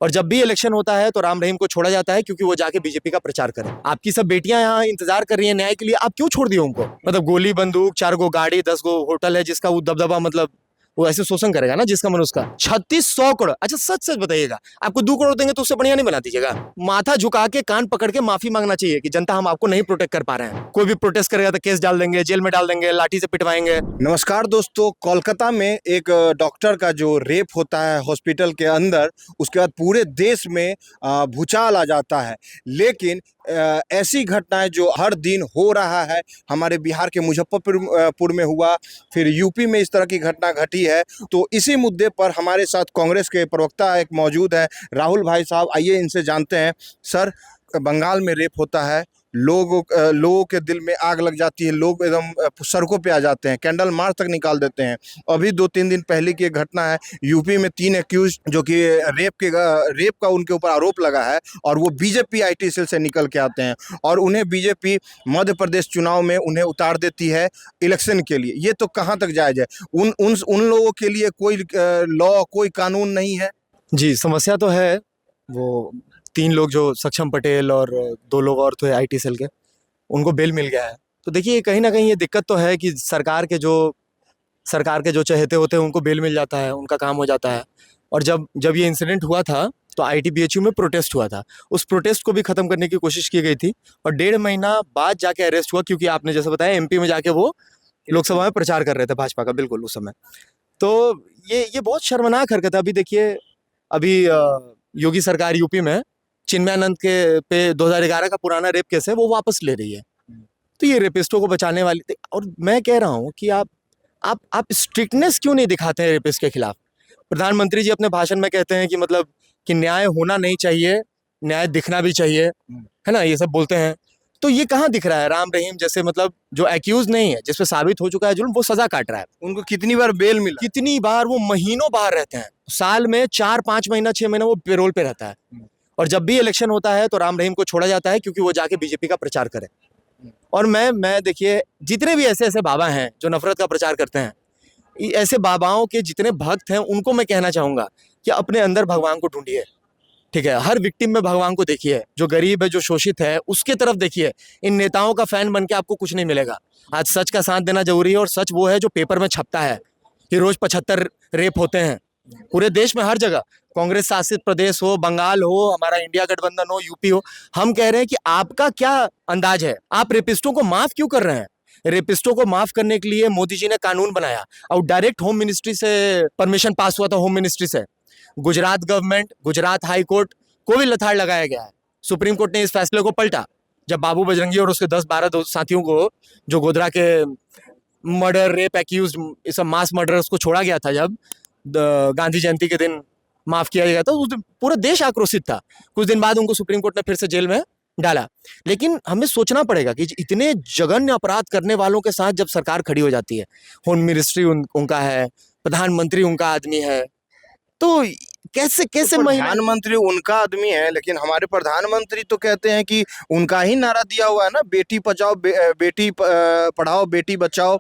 और जब भी इलेक्शन होता है तो राम रहीम को छोड़ा जाता है क्योंकि वो जाके बीजेपी का प्रचार करे। आपकी सब बेटियां यहाँ इंतजार कर रही हैं न्याय के लिए, आप क्यों छोड़ दिए उनको? मतलब गोली बंदूक, 4 गो गाड़ी, 10 गो होटल है जिसका वो दबदबा, मतलब वो ऐसे शोषण करेगा ना जिसका मन उसका। 3600 करोड़। अच्छा सच सच बताइएगा, आपको 2 करोड़ देंगे तो उससे बढ़िया नहीं बना दीजिएगा? माथा झुका के कान पकड़ के माफी मांगना चाहिए कि जनता हम आपको नहीं प्रोटेक्ट कर पा रहे हैं। कोई भी प्रोटेस्ट करेगा तो केस डाल देंगे, जेल में डाल देंगे, लाठी से पिटवाएंगे। नमस्कार दोस्तों, कोलकाता में एक डॉक्टर का जो रेप होता है हॉस्पिटल के अंदर, उसके बाद पूरे देश में भूचाल आ जाता है। लेकिन ऐसी घटनाएं जो हर दिन हो रहा है, हमारे बिहार के मुजफ्फरपुर में हुआ, फिर यूपी में इस तरह की घटना घटी है। तो इसी मुद्दे पर हमारे साथ कांग्रेस के प्रवक्ता एक मौजूद है, राहुल भाई साहब। आइए इनसे जानते हैं। सर, बंगाल में रेप होता है, लोगों के दिल में आग लग जाती है, लोग एकदम सड़कों पे आ जाते हैं, कैंडल मार्च तक निकाल देते हैं। अभी 2-3 दिन पहले की एक घटना है, यूपी में 3 एक्यूज जो कि रेप का उनके ऊपर आरोप लगा है, और वो बीजेपी आईटी सेल से निकल के आते हैं और उन्हें बीजेपी मध्य प्रदेश चुनाव में उन्हें उतार देती है इलेक्शन के लिए। ये तो कहाँ तक जायज है? उन लोगों के लिए कोई लॉ, कोई कानून नहीं है? जी, समस्या तो है। वो 3 लोग जो सक्षम पटेल और 2 लोग और थे आईटी सेल के, उनको बेल मिल गया है। तो देखिए कहीं ना कहीं ये दिक्कत तो है कि सरकार के जो चहेते होते हैं उनको बेल मिल जाता है, उनका काम हो जाता है। और जब जब ये इंसिडेंट हुआ था तो आईटीबीएचयू में प्रोटेस्ट हुआ था, उस प्रोटेस्ट को भी खत्म करने की कोशिश की गई थी और 1.5 महीना बाद जाके अरेस्ट हुआ, क्योंकि आपने जैसे बताया एमपी में जाके वो लोकसभा में प्रचार कर रहे थे भाजपा का, बिल्कुल उस समय। तो ये बहुत शर्मनाक हरकत है। अभी देखिए, अभी योगी सरकार यूपी में चिन्मयानंद के पे 2011 का पुराना रेप केस है, वो वापस ले रही है। तो ये रेपिस्टों को बचाने वाली, और मैं कह रहा हूँ कि आप स्ट्रिक्टनेस क्यों नहीं दिखाते हैं रेपिस्ट के खिलाफ? प्रधानमंत्री जी अपने भाषण में कहते हैं कि मतलब कि न्याय होना नहीं चाहिए, न्याय दिखना भी चाहिए, है ना, ये सब बोलते हैं। तो ये कहाँ दिख रहा है? राम रहीम जैसे, मतलब जो एक्यूज नहीं है, जिसपे साबित हो चुका है जुल्म, वो सजा काट रहा है। उनको कितनी बार बेल मिला? कितनी बार? वो महीनों बाहर रहते हैं, साल में 4-5 महीना, 6 महीना वो पेरोल पे रहता है। और जब भी इलेक्शन होता है तो राम रहीम को छोड़ा जाता है क्योंकि वो जाके बीजेपी का प्रचार करे। और मैं देखिए, जितने भी ऐसे ऐसे बाबा हैं जो नफरत का प्रचार करते हैं, ऐसे बाबाओं के जितने भक्त हैं उनको मैं कहना चाहूंगा कि अपने अंदर भगवान को ढूंढिए। ठीक है, हर विक्टिम में भगवान को देखिए, जो गरीब है, जो शोषित है, उसके तरफ देखिए। इन नेताओं का फैन बन के आपको कुछ नहीं मिलेगा। आज सच का साथ देना जरूरी है, और सच वो है जो पेपर में छपता है कि रोज 75 रेप होते हैं पूरे देश में, हर जगह। कांग्रेस शासित प्रदेश हो, बंगाल हो, हमारा इंडिया गठबंधन हो, यूपी हो, हम कह रहे हैं कि आपका क्या अंदाज है? आप रेपिस्टों को माफ क्यों कर रहे हैं? रेपिस्टों को माफ करने के लिए मोदी जी ने कानून बनाया और डायरेक्ट होम मिनिस्ट्री से परमिशन पास हुआ था, होम मिनिस्ट्री से। Gujarat government, Gujarat high court को भी लथाड़ लगाया गया है। सुप्रीम कोर्ट ने इस फैसले को पलटा जब बाबू बजरंगी और उसके 10-12 साथियों को, जो गोधरा के मर्डर, रेप एक्यूज, इस सब मास मर्डरर्स को छोड़ा गया था, जब गांधी जयंती के दिन माफ किया गया था, उस दिन पूरा देश आक्रोशित था। कुछ दिन बाद उनको सुप्रीम कोर्ट ने फिर से जेल में डाला। लेकिन हमें सोचना पड़ेगा कि इतने जघन्य अपराध करने वालों के साथ जब सरकार खड़ी हो जाती है, होम मिनिस्ट्री उनका है, प्रधानमंत्री उनका आदमी है, तो कैसे कैसे प्रधानमंत्री उनका आदमी है, लेकिन हमारे प्रधानमंत्री तो कहते हैं कि उनका ही नारा दिया हुआ है ना, बेटी बचाओ, बेटी पढ़ाओ, बेटी बचाओ।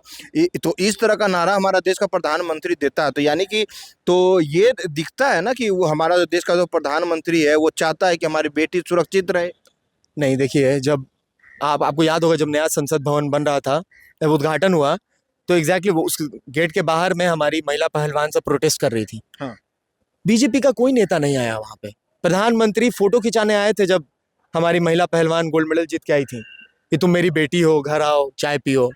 तो इस तरह का नारा हमारा देश का प्रधानमंत्री देता है। तो यानी कि तो ये दिखता है ना कि वो हमारा देश का जो प्रधानमंत्री है वो चाहता है कि हमारी बेटी सुरक्षित रहे। नहीं, देखिए, जब आपको याद होगा, जब नया संसद भवन बन रहा था, जब उद्घाटन हुआ, तो एग्जैक्टली वो उस गेट के बाहर में हमारी महिला पहलवान सब प्रोटेस्ट कर रही थी। हाँ। बीजेपी का कोई नेता नहीं आया वहां पे। प्रधानमंत्री फोटो खिंचाने आए थे जब हमारी महिला पहलवान गोल्ड मेडल जीत के आई थी, कि तुम मेरी बेटी हो, घर आओ, चाय पियो।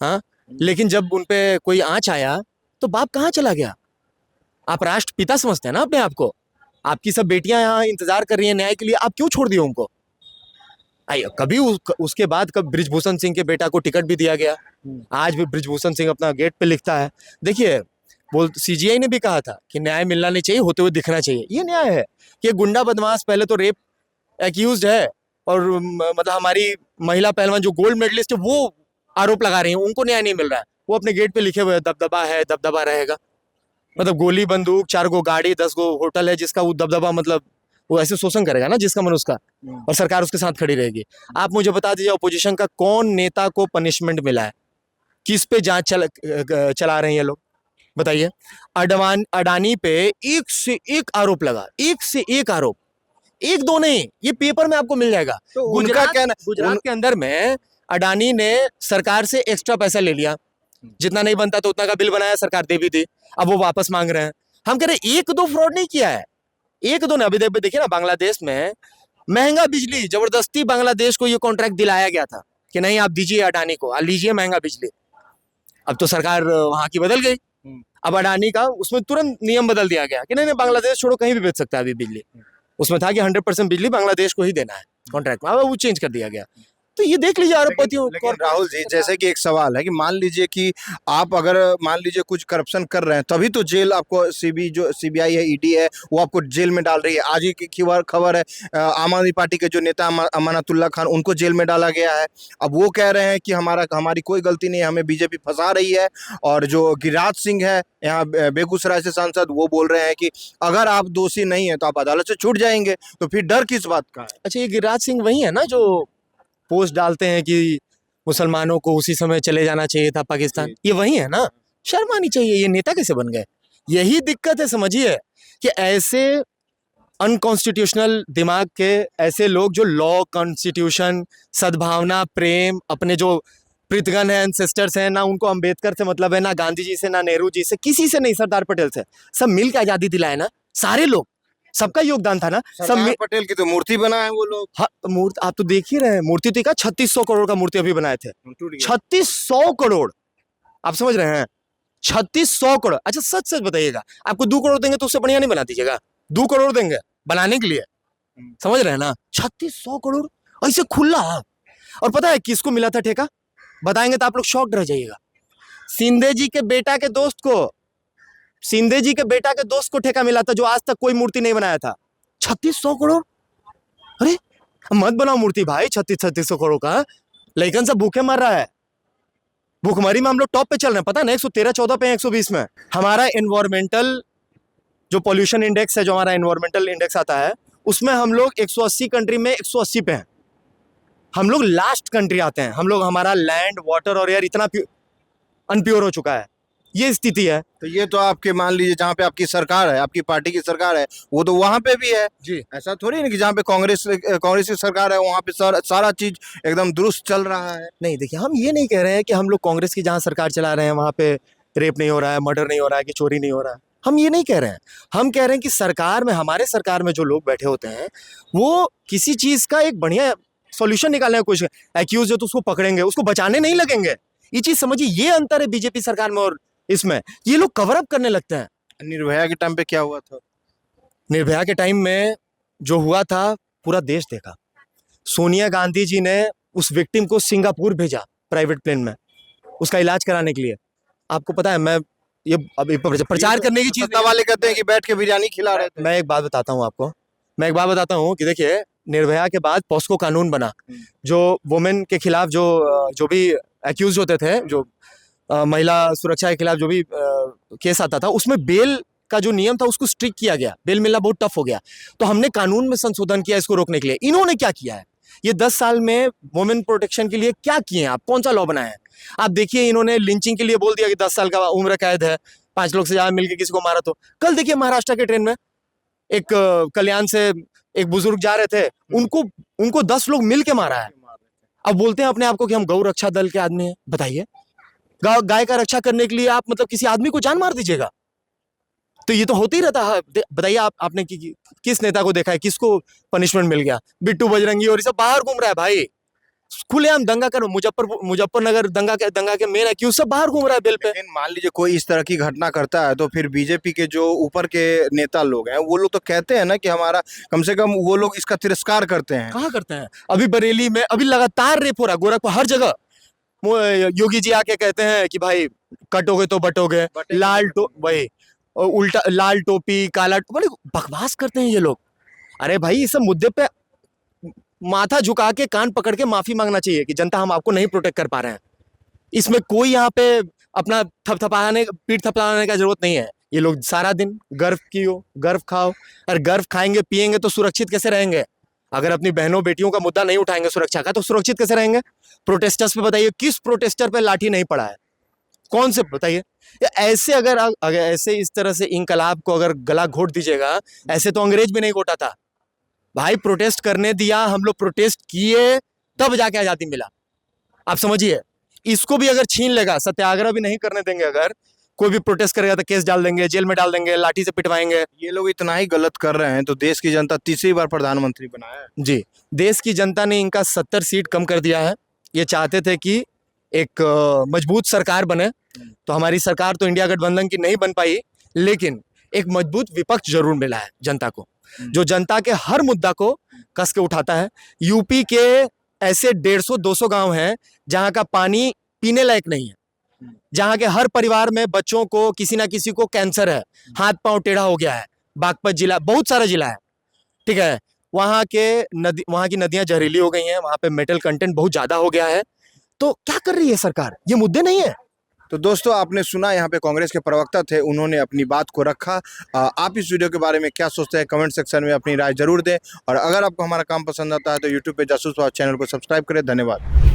हाँ, लेकिन जब उनपे कोई आंच आया तो बाप कहाँ चला गया? आप राष्ट्रपिता समझते हैं ना अपने आप को? आपकी सब बेटियां यहाँ इंतजार कर रही हैं न्याय के लिए, आप क्यों छोड़ दिए उनको? आइए, कभी उसके बाद कब बृजभूषण सिंह के बेटा को टिकट भी दिया गया। आज भी बृजभूषण सिंह अपना गेट पे लिखता है। देखिए, वो सीजीआई ने भी कहा था कि न्याय मिलना नहीं चाहिए, होते हुए दिखना चाहिए। ये न्याय है कि गुंडा बदमाश पहले तो रेप एक्यूज है, और मतलब हमारी महिला पहलवान जो गोल्ड मेडलिस्ट है वो आरोप लगा रही है, उनको न्याय नहीं मिल रहा है। वो अपने गेट पे लिखे हुए दबदबा है, दबदबा रहेगा। मतलब गोली बंदूक, 4 गो गाड़ी, 10 गो होटल है जिसका वो दबदबा, मतलब वो ऐसे शोषण करेगा ना जिसका मन उसका, और सरकार उसके साथ खड़ी रहेगी। आप मुझे बता दीजिए, अपोजिशन का कौन नेता को पनिशमेंट मिला है? किस पे जांच चला रहे हैं ये लोग? बताइए। अडानी पे एक से एक आरोप लगा, एक से एक आरोप, एक दो नहीं, ये पेपर में आपको मिल जाएगा। तो उनका क्या गुजरात के अंदर में अडानी ने सरकार से एक्स्ट्रा पैसा ले लिया, जितना नहीं बनता तो उतना का बिल बनाया, सरकार दे भी दी, अब वो वापस मांग रहे हैं। हम कह रहे हैं एक दो फ्रॉड नहीं किया है, एक दो ने। अभी देखिए ना, बांग्लादेश में महंगा बिजली, जबरदस्ती बांग्लादेश को ये कॉन्ट्रैक्ट दिलाया गया था कि नहीं आप दीजिए अडानी को, लीजिए महंगा बिजली। अब तो सरकार वहां की बदल गई, अब अडानी का उसमें तुरंत नियम बदल दिया गया कि नहीं नहीं बांग्लादेश छोड़ो, कहीं भी बेच सकता है अभी बिजली। उसमें था कि 100% बिजली बांग्लादेश को ही देना है कॉन्ट्रैक्ट में, अब वो चेंज कर दिया गया। तो ये देख लीजिए अरबपतियों। लेकिन राहुल जी, जैसे कि एक सवाल है कि मान लीजिए कि आप अगर मान लीजिए कुछ करप्शन कर रहे हैं, तभी तो जेल आपको सीबीआई है, ईडी है, वो आपको जेल में डाल रही है। आज ही की खबर है, आम आदमी पार्टी के जो नेता अमानतुल्लाह खान, उनको जेल में डाला गया है। अब वो कह रहे हैं कि हमारी कोई गलती नहीं है, हमें बीजेपी फंसा रही है। और जो गिरिराज सिंह है यहाँ बेगूसराय से सांसद, वो बोल रहे हैं कि अगर आप दोषी नहीं है तो आप अदालत से छूट जाएंगे। तो फिर डर किस बात का है? अच्छा, ये गिरिराज सिंह वही है ना जो पोस्ट डालते हैं कि मुसलमानों को उसी समय चले जाना चाहिए था पाकिस्तान? ये वही है ना? शर्म आनी चाहिए, ये नेता कैसे बन गए? यही दिक्कत है, समझिए, कि ऐसे अनकॉन्स्टिट्यूशनल दिमाग के ऐसे लोग जो लॉ, कॉन्स्टिट्यूशन, सद्भावना, प्रेम, अपने जो प्रीतगण है, एंसेस्टर्स हैं, ना उनको अंबेडकर से मतलब है, ना गांधी जी से, ना नेहरू जी से, किसी से नहीं, सरदार पटेल से, सब मिल के आजादी दिलाए ना सारे लोग, सबका योगदान था ना। सरदार पटेल की तो मूर्ति बनाए वो लोग। हाँ, मूर्ति आप तो देख ही रहे हैं, मूर्ति तो 3600 करोड़ का मूर्ति अभी बनाए थे, 3600 करोड़, आप समझ रहे हैं? 3600 करोड़। अच्छा सच सच बताइएगा, आपको 2 करोड़ देंगे तो उससे बढ़िया नहीं बना दीजिएगा? 2 करोड़ देंगे बनाने के लिए, समझ रहे हैं ना? 3600 करोड़ ऐसे खुला। और पता है किसको मिला था ठेका? बताएंगे तो आप लोग शॉक्ड रह जाइएगा। सिंधे जी के बेटा के दोस्त को, सिंधे जी के बेटा के दोस्त को ठेका मिला था, जो आज तक कोई मूर्ति नहीं बनाया था। 3600 करोड़। अरे मत बनाओ मूर्ति भाई 3600 करोड़ का, लेकिन सब भूखे मर रहा है। भूखमरी में हम लोग टॉप पे चल रहे हैं, पता ना, 113-14 पे 120 में। हमारा एनवायरमेंटल जो पॉल्यूशन इंडेक्स है, जो हमारा एनवायरमेंटल इंडेक्स आता है, उसमें हम लोग 180 कंट्री में 180 पे हैं। हम लोग लास्ट कंट्री आते हैं। हम लोग, हमारा लैंड, वाटर और एयर इतना अनप्योर हो चुका है, ये स्थिति है। तो ये तो आपके मान लीजिए जहाँ पे आपकी सरकार है, आपकी पार्टी की सरकार है, वो तो वहां पे भी है जी। ऐसा थोड़ी ना कि जहाँ पे कांग्रेस की सरकार है वहां पे सारा चीज एकदम दुरुस्त चल रहा है। नहीं देखिए, हम ये नहीं कह रहे हैं कि हम लोग कांग्रेस की जहां सरकार चला रहे हैं वहां पे रेप नहीं हो रहा है, मर्डर नहीं हो रहा है, कि चोरी नहीं हो रहा है, हम ये नहीं कह रहे हैं। हम कह रहे हैं कि सरकार में, हमारे सरकार में जो लोग बैठे होते हैं, वो किसी चीज का एक बढ़िया सॉल्यूशन निकालने की कोशिश, एक्यूज है तो उसको पकड़ेंगे, उसको बचाने नहीं लगेंगे। ये चीज समझिए, ये अंतर है बीजेपी सरकार में और इसमें। ये लोग कवर अप करने लगते हैं। निर्भया के टाइम पे क्या हुआ था? निर्भया के टाइम में जो हुआ था पूरा देश देखा। सोनिया गांधी जी ने उस विक्टिम को सिंगापुर भेजा प्राइवेट प्लेन में उसका इलाज कराने के लिए। आपको पता है, मैं ये अभी प्रचार करने की चीज सत्ता वाले कहते हैं कि बैठ के बिरयानी खिला रहे थे। मैं एक बात बताता हूँ आपको, मैं एक बात बताता हूँ कि देखिए, निर्भया के बाद पॉस्को कानून बना, जो वुमेन के खिलाफ जो भी एक्यूज होते थे, जो महिला सुरक्षा के खिलाफ जो भी केस आता था, उसमें बेल का जो नियम था उसको स्ट्रिक्ट किया गया, बेल मिलना बहुत टफ हो गया। तो हमने कानून में संशोधन किया इसको रोकने के लिए। इन्होंने क्या किया है, ये 10 साल में वुमेन प्रोटेक्शन के लिए क्या किए हैं? आप कौन सा लॉ बनाए हैं? आप देखिए, इन्होंने लिंचिंग के लिए बोल दिया कि 10 साल का उम्र कैद है, 5 लोग से ज्यादा मिलकर किसी को मारा तो। कल देखिए महाराष्ट्र के ट्रेन में एक कल्याण से एक बुजुर्ग जा रहे थे, उनको 10 लोग मिल के मारा है। अब बोलते हैं अपने आप को कि हम गौ रक्षा दल के आदमी हैं। बताइए, गाय का रक्षा करने के लिए आप मतलब किसी आदमी को जान मार दीजिएगा? तो ये तो होते ही रहता है। बताइए, आपने किस नेता को देखा है, किसको पनिशमेंट मिल गया? बिट्टू बजरंगी और ये सब बाहर घूम रहा है भाई, खुलेआम दंगा करो। मुजफ्फरनगर दंगा के मेन एक्यूज सब बाहर घूम रहा है बेल पे। लेकिन मान लीजिए कोई इस तरह की घटना करता है तो फिर बीजेपी के जो ऊपर के नेता लोग हैं, वो लोग तो कहते हैं ना कि हमारा, कम से कम वो लोग इसका तिरस्कार करते हैं। कहाँ करते हैं? अभी बरेली में अभी लगातार रेप हो रहा है, गोरखपुर, हर जगह। योगी जी आके कहते हैं कि भाई कटोगे तो बटोगे, वही उल्टा लाल टोपी काला बड़े बकवास करते हैं ये लोग। अरे भाई, इस मुद्दे पे माथा झुका के कान पकड़ के माफी मांगना चाहिए कि जनता, हम आपको नहीं प्रोटेक्ट कर पा रहे हैं। इसमें कोई यहाँ पे अपना पीठ थपथपाने का जरूरत नहीं है। ये लोग सारा दिन गर्व कियो, गर्व खाओ। अरे गर्व खाएंगे पिएंगे तो सुरक्षित कैसे रहेंगे? अगर अपनी बहनों बेटियों का मुद्दा नहीं उठाएंगे सुरक्षा का, तो सुरक्षित कैसे रहेंगे? प्रोटेस्टर्स पे बताइए, किस प्रोटेस्टर पे लाठी नहीं पड़ा है? कौन से बताइए? या ऐसे अगर ऐसे इस तरह से इंकलाब को अगर गला घोट दीजिएगा, ऐसे तो अंग्रेज भी नहीं घोटा था भाई। प्रोटेस्ट करने दिया, हम लोग प्रोटेस्ट किए, तब जाके आजादी मिला। आप समझिए, इसको भी अगर छीन लेगा, सत्याग्रह भी नहीं करने देंगे, अगर कोई भी प्रोटेस्ट करेगा तो केस डाल देंगे, जेल में डाल देंगे, लाठी से पिटवाएंगे। ये लोग इतना ही गलत कर रहे हैं तो देश की जनता तीसरी बार प्रधानमंत्री बनाया है। जी, देश की जनता ने इनका 70 सीट कम कर दिया है। ये चाहते थे कि एक मजबूत सरकार बने, तो हमारी सरकार तो इंडिया गठबंधन की नहीं बन पाई, लेकिन एक मजबूत विपक्ष जरूर मिला है जनता को, जो जनता के हर मुद्दा को कस के उठाता है। यूपी के ऐसे 150-200 गांव हैं जहां का पानी पीने लायक नहीं है, जहां के हर परिवार में बच्चों को किसी ना किसी को कैंसर है, हाथ पांव टेढ़ा हो गया है। बागपत जिला, बहुत सारा जिला है, ठीक है। वहां की नदियां जहरीली हो गई हैं, वहां पे मेटल कंटेंट बहुत ज्यादा हो गया है। तो क्या कर रही है सरकार? ये मुद्दे नहीं है। तो दोस्तों, आपने सुना यहाँ पे कांग्रेस के प्रवक्ता थे, उन्होंने अपनी बात को रखा। आप इस वीडियो के बारे में क्या सोचते हैं, कमेंट सेक्शन में अपनी राय जरूर दें। और अगर आपको हमारा काम पसंद आता है तो यूट्यूब पे जासूस वाव चैनल को सब्सक्राइब करें। धन्यवाद।